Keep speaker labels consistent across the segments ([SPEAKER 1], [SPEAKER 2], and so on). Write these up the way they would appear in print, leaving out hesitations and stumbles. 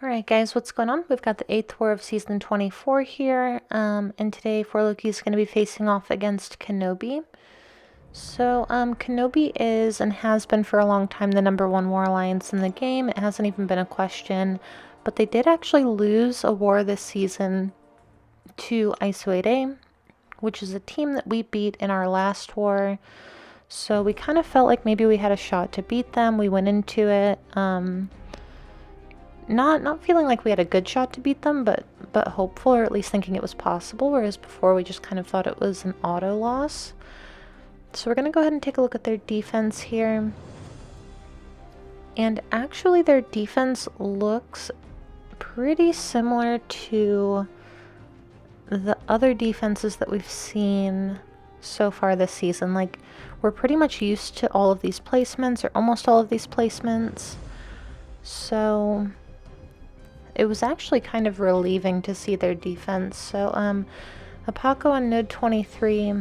[SPEAKER 1] Alright guys, what's going on? We've got the 8th war of Season 24 here, and today 4Loki is going to be facing off against KenOB. So, KenOB is, and has been for a long time, the #1 war alliance in the game. It hasn't even been a question, but they did actually lose a war this season to ISO8A, which is a team that we beat in our last war. So we kind of felt like maybe we had a shot to beat them. We went into it, not feeling like we had a good shot to beat them, but hopeful, or at least thinking it was possible, whereas before we just kind of thought it was an auto loss. So we're going to go ahead and take a look at their defense here. And actually their defense looks pretty similar to the other defenses that we've seen so far this season. Like, we're pretty much used to all of these placements, or almost all of these placements. So it was actually kind of relieving to see their defense. So, Apaco on node 23,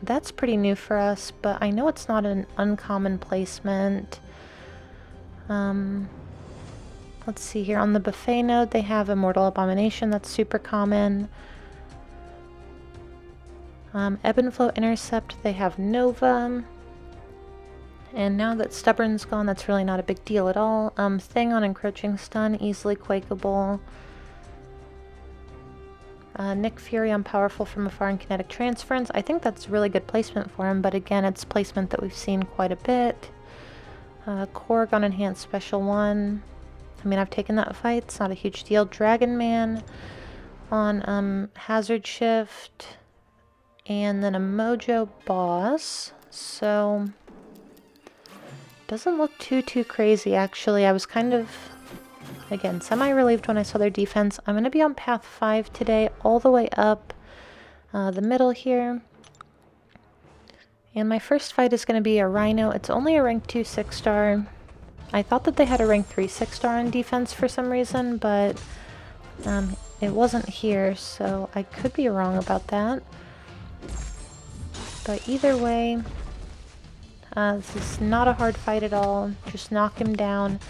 [SPEAKER 1] that's pretty new for us, but I know it's not an uncommon placement. Let's see here, on the buffet node they have Immortal Abomination, that's super common. Ebb and Flow Intercept, they have Nova. And now that Stubborn's gone, that's really not a big deal at all. Thing on Encroaching Stun, easily quakeable. Nick Fury on Powerful from Afar and Kinetic Transference. I think that's really good placement for him, but again, it's placement that we've seen quite a bit. Korg on Enhanced Special 1. I mean, I've taken that fight, it's not a huge deal. Dragon Man on Hazard Shift. And then a Mojo Boss. So doesn't look too crazy, actually. I was kind of, again, semi-relieved when I saw their defense. I'm going to be on path 5 today, all the way up the middle here. And my first fight is going to be a Rhino. It's only a rank 2 6-star. I thought that they had a rank 3 6-star on defense for some reason, but it wasn't here, so I could be wrong about that. But either way, this is not a hard fight at all. Just knock him down.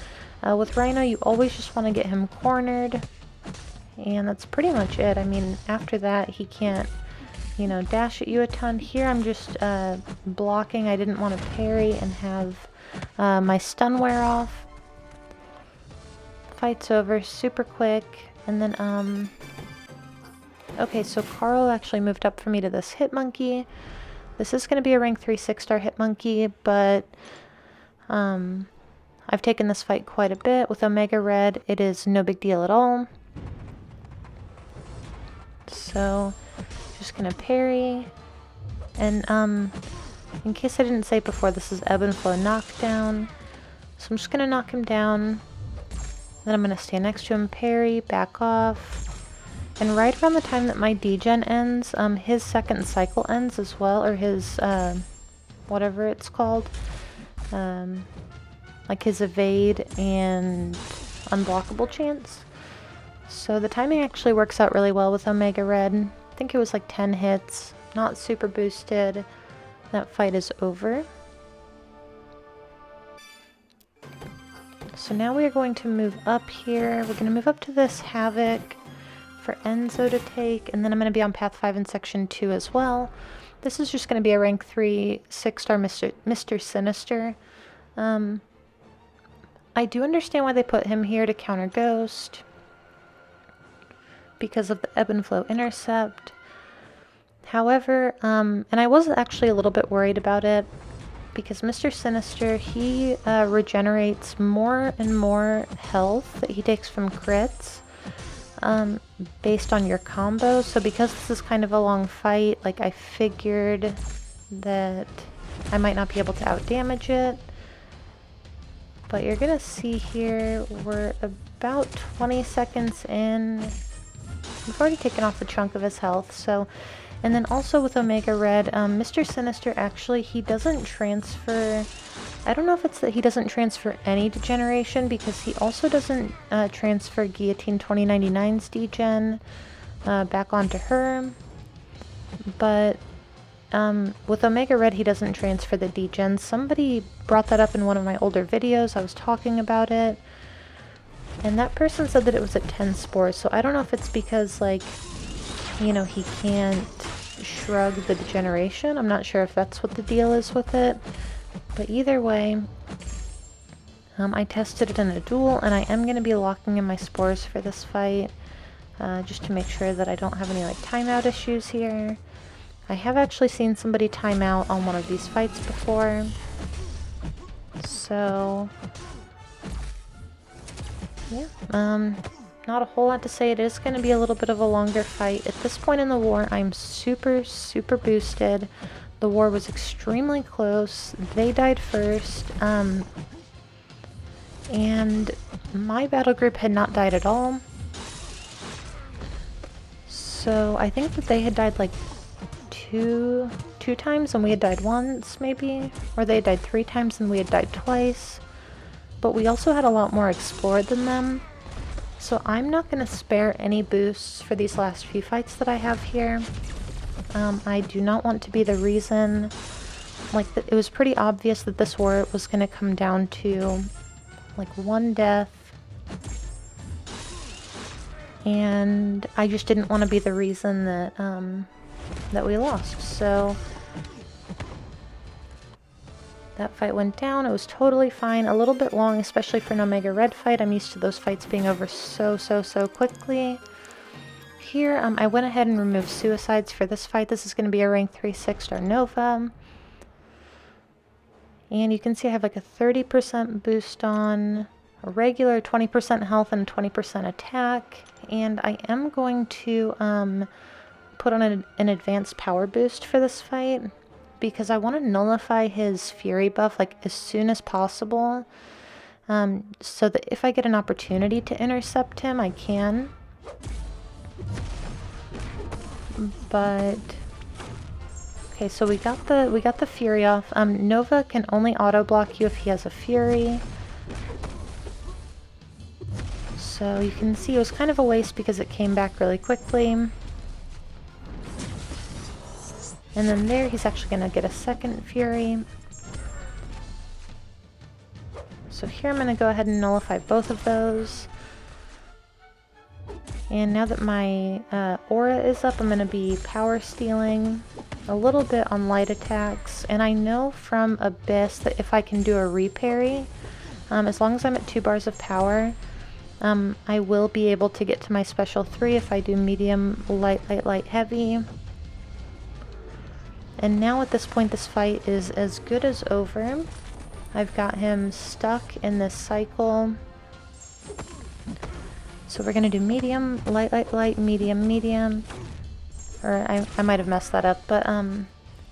[SPEAKER 1] With Rhino, you always just want to get him cornered. And that's pretty much it. I mean, after that, he can't, you know, dash at you a ton. Here, I'm just blocking. I didn't want to parry and have my stun wear off. Fight's over super quick. And then, okay, so Carl actually moved up for me to this HitMonkey. This is going to be a rank 3 6-star HitMonkey, but I've taken this fight quite a bit. With Omega Red, it is no big deal at all. So, just going to parry. And in case I didn't say before, this is Ebb and Flow Knockdown. So I'm just going to knock him down. Then I'm going to stand next to him, parry, back off. And right around the time that my degen ends, his second cycle ends as well, or his, whatever it's called. Like his evade and unblockable chance. So the timing actually works out really well with Omega Red. I think it was like 10 hits, not super boosted. That fight is over. So now we are going to move up here. We're going to move up to this Havoc for Enzo to take, and then I'm going to be on path 5 in section 2 as well. This is just going to be a rank 3 6-star Mr. Sinister. I do understand why they put him here to counter Ghost, because of the Ebb and Flow Intercept. However, and I was actually a little bit worried about it, because Mr. Sinister, he regenerates more and more health that he takes from crits. Based on your combo. So because this is kind of a long fight, like, I figured that I might not be able to outdamage it. But you're gonna see here, we're about 20 seconds in. We've already taken off a chunk of his health, so. And then also with Omega Red, Mr. Sinister, actually, he doesn't transfer. I don't know if it's that he doesn't transfer any degeneration, because he also doesn't transfer Guillotine 2099's degen back onto her. But with Omega Red, he doesn't transfer the degen. Somebody brought that up in one of my older videos. I was talking about it. And that person said that it was at 10 spores, so I don't know if it's because, like, you know, he can't shrug the degeneration. I'm not sure if that's what the deal is with it. But either way, I tested it in a duel, and I am going to be locking in my spores for this fight, just to make sure that I don't have any, like, timeout issues here. I have actually seen somebody time out on one of these fights before, so yeah, not a whole lot to say. It is going to be a little bit of a longer fight. At this point in the war, I'm super, super boosted. The war was extremely close. They died first, and my battle group had not died at all. So I think that they had died like two times and we had died once, maybe? Or they had died 3 times and we had died twice. But we also had a lot more explored than them. So I'm not going to spare any boosts for these last few fights that I have here. I do not want to be the reason. Like, it was pretty obvious that this war was going to come down to, like, 1 death. And I just didn't want to be the reason that, that we lost. So that fight went down. It was totally fine. A little bit long, especially for an Omega Red fight. I'm used to those fights being over so quickly. Here, I went ahead and removed suicides for this fight. This is going to be a rank 3 6-star Nova. And you can see I have like a 30% boost on a regular, 20% health and 20% attack. And I am going to put on an advanced power boost for this fight, because I want to nullify his fury buff like as soon as possible, so that if I get an opportunity to intercept him, I can. But okay, so we got the fury off. Nova can only auto block you if he has a fury. So you can see it was kind of a waste because it came back really quickly. And then there, he's actually going to get a second fury. So here I'm going to go ahead and nullify both of those. And now that my aura is up, I'm going to be power stealing a little bit on light attacks. And I know from Abyss that if I can do a reparry, as long as I'm at 2 bars of power, I will be able to get to my special 3 if I do medium, light, heavy. And now at this point, this fight is as good as over. I've got him stuck in this cycle. So we're going to do medium, light, medium. Or I might have messed that up, but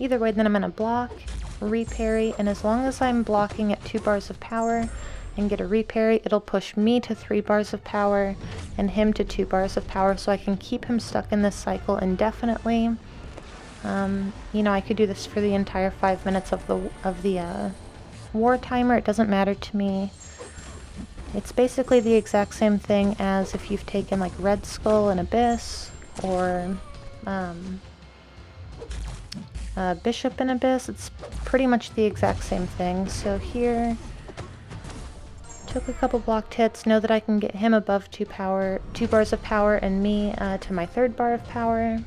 [SPEAKER 1] either way, then I'm going to block, reparry, and as long as I'm blocking at 2 bars of power and get a reparry, it'll push me to 3 bars of power and him to 2 bars of power, so I can keep him stuck in this cycle indefinitely. You know, I could do this for the entire 5 minutes of the war timer. It doesn't matter to me. It's basically the exact same thing as if you've taken like Red Skull and Abyss, or Bishop and Abyss. It's pretty much the exact same thing. So here, took a couple blocked hits, know that I can get him above 2 bars of power, and me to my 3rd bar of power.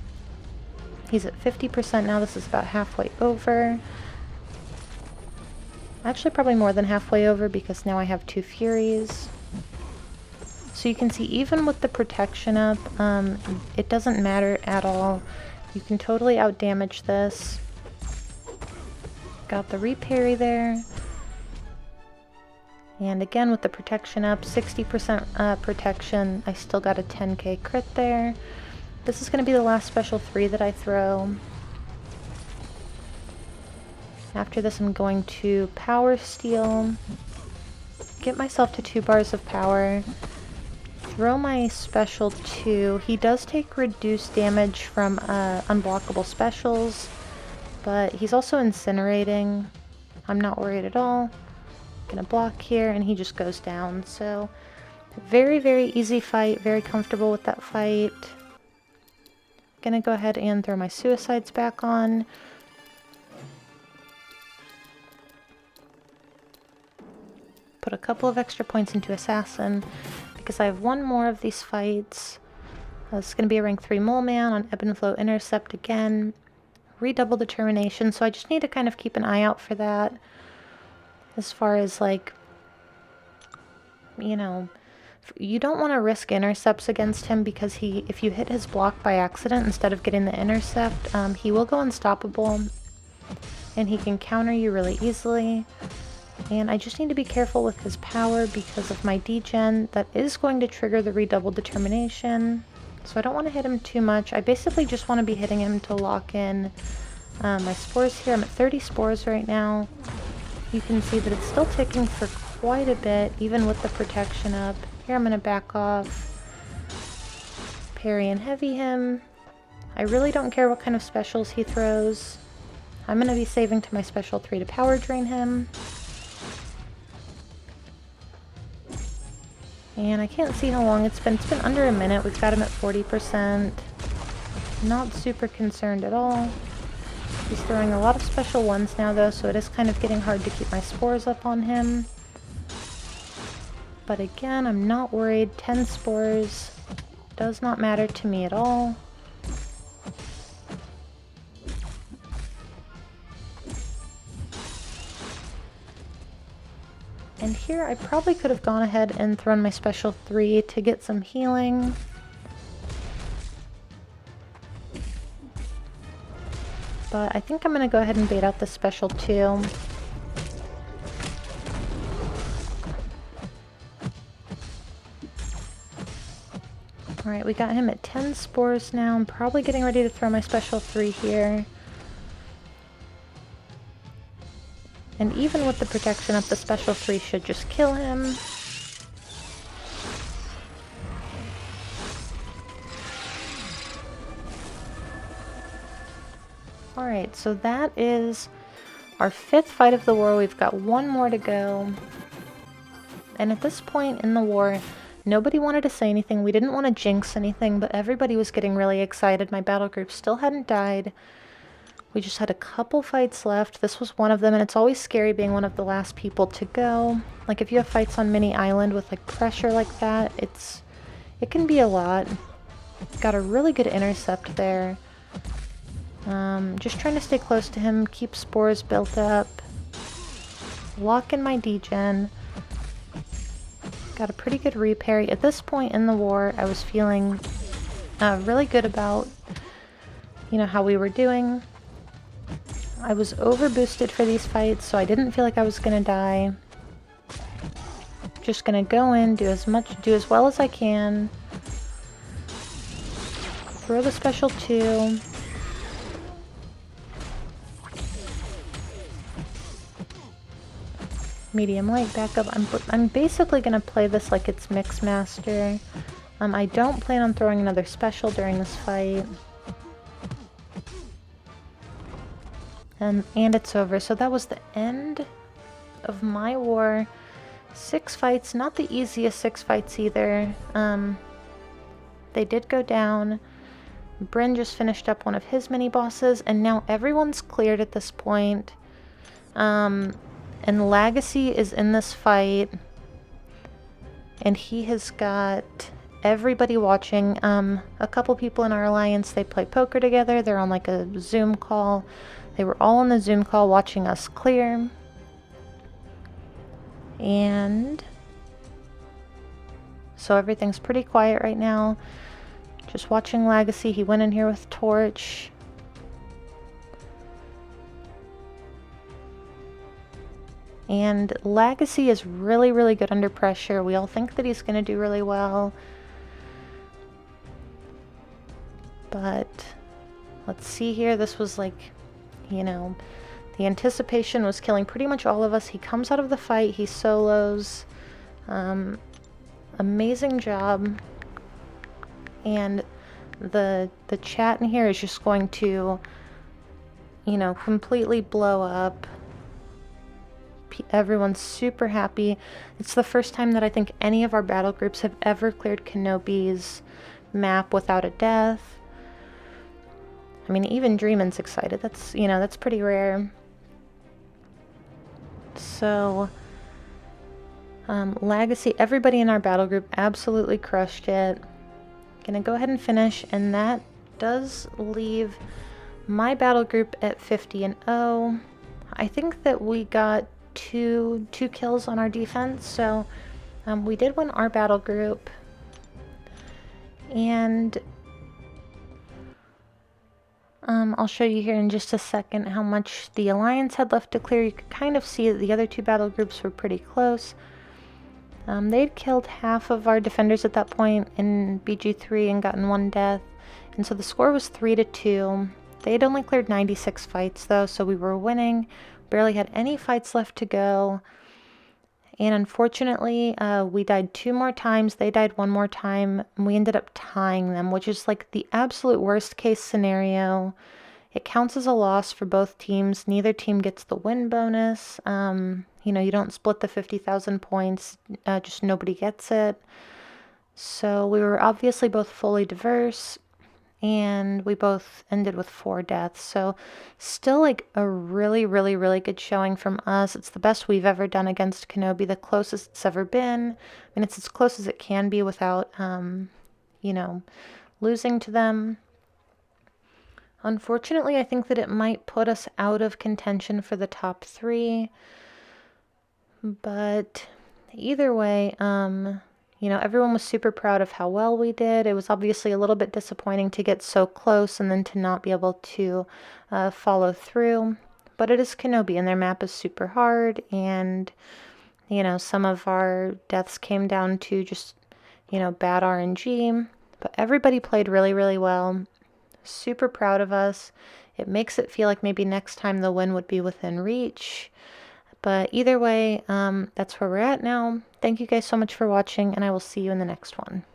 [SPEAKER 1] He's at 50% now. This is about halfway over. Actually, probably more than halfway over, because now I have 2 Furies. So you can see, even with the protection up, it doesn't matter at all. You can totally outdamage this. Got the reparry there. And again, with the protection up, 60% protection, I still got a 10k crit there. This is going to be the last special 3 that I throw. After this, I'm going to power steal, get myself to 2 bars of power, throw my special 2. He does take reduced damage from unblockable specials, but he's also incinerating. I'm not worried at all. Gonna block here, and he just goes down. So very, very easy fight, very comfortable with that fight. Gonna go ahead and throw my suicides back on. Put a couple of extra points into Assassin, because I have one more of these fights. It's going to be a rank 3 Mole Man on Ebb and Flow Intercept again. Redouble Determination, so I just need to kind of keep an eye out for that. As far as, like, you know, you don't want to risk intercepts against him because if you hit his block by accident instead of getting the intercept, he will go unstoppable and he can counter you really easily. And I just need to be careful with his power because of my degen. That is going to trigger the Redouble Determination. So I don't want to hit him too much. I basically just want to be hitting him to lock in my spores here. I'm at 30 spores right now. You can see that it's still ticking for quite a bit, even with the protection up. Here I'm going to back off, parry and heavy him. I really don't care what kind of specials he throws. I'm going to be saving to my special 3 to power drain him. And I can't see how long it's been. It's been under a minute. We've got him at 40%. Not super concerned at all. He's throwing a lot of special ones now though, so it is kind of getting hard to keep my spores up on him. But again, I'm not worried. 10 spores does not matter to me at all. And here I probably could have gone ahead and thrown my special 3 to get some healing. But I think I'm going to go ahead and bait out the special 2. Alright, we got him at 10 spores now. I'm probably getting ready to throw my special 3 here. And even with the protection up, the special 3 should just kill him. Alright, so that is our 5th fight of the war. We've got one more to go. And at this point in the war, nobody wanted to say anything. We didn't want to jinx anything, but everybody was getting really excited. My battle group still hadn't died. We just had a couple fights left. This was one of them, and it's always scary being one of the last people to go. Like, if you have fights on Mini Island with, like, pressure like that, it can be a lot. Got a really good intercept there. Just trying to stay close to him, keep spores built up, lock in my degen. Got a pretty good reparry. At this point in the war, I was feeling really good about, you know, how we were doing. I was over boosted for these fights, so I didn't feel like I was gonna die. Just gonna go in, do as well as I can. Throw the special 2. Medium light back up. I'm basically gonna play this like it's Mixmaster. I don't plan on throwing another special during this fight. And it's over. So that was the end of my war. 6 fights, not the easiest 6 fights either. They did go down. Bryn just finished up one of his mini bosses, and now everyone's cleared at this point. And Legacy is in this fight, and he has got everybody watching. A couple people in our alliance, they play poker together. They're on like a Zoom call. They were all on the Zoom call watching us clear. And so everything's pretty quiet right now. Just watching Legacy. He went in here with Torch. And Legacy is really, really good under pressure. We all think that he's going to do really well. But let's see here. This was like, you know, the anticipation was killing pretty much all of us. He comes out of the fight. He solos. Amazing job. And the chat in here is just going to, you know, completely blow up. Everyone's super happy. It's the first time that I think any of our battle groups have ever cleared KenOB's map without a death. I mean, even Dreamin's excited. That's, you know, that's pretty rare. So Legacy, everybody in our battle group absolutely crushed it. Gonna go ahead and finish, and that does leave my battle group at 50-0. I think that we got two kills on our defense, so we did win our battle group. And I'll show you here in just a second how much the Alliance had left to clear. You could kind of see that the other two battle groups were pretty close. They'd killed half of our defenders at that point in BG3 and gotten 1 death. And so the score was 3-2. They'd only cleared 96 fights though, so we were winning. Barely had any fights left to go. And unfortunately, we died 2 more times. They died 1 more time. And we ended up tying them, which is like the absolute worst case scenario. It counts as a loss for both teams. Neither team gets the win bonus. You know, you don't split the 50,000 points. Just nobody gets it. So we were obviously both fully diverse. And we both ended with 4 deaths. So still like a really, really, really good showing from us. It's the best we've ever done against KenOB, the closest it's ever been. I mean, it's as close as it can be without, you know, losing to them. Unfortunately, I think that it might put us out of contention for the top 3. But either way, you know, everyone was super proud of how well we did. It was obviously a little bit disappointing to get so close and then to not be able to follow through. But it is KenOB and their map is super hard. And, you know, some of our deaths came down to just, you know, bad RNG. But everybody played really, really well. Super proud of us. It makes it feel like maybe next time the win would be within reach. But either way, that's where we're at now. Thank you guys so much for watching, and I will see you in the next one.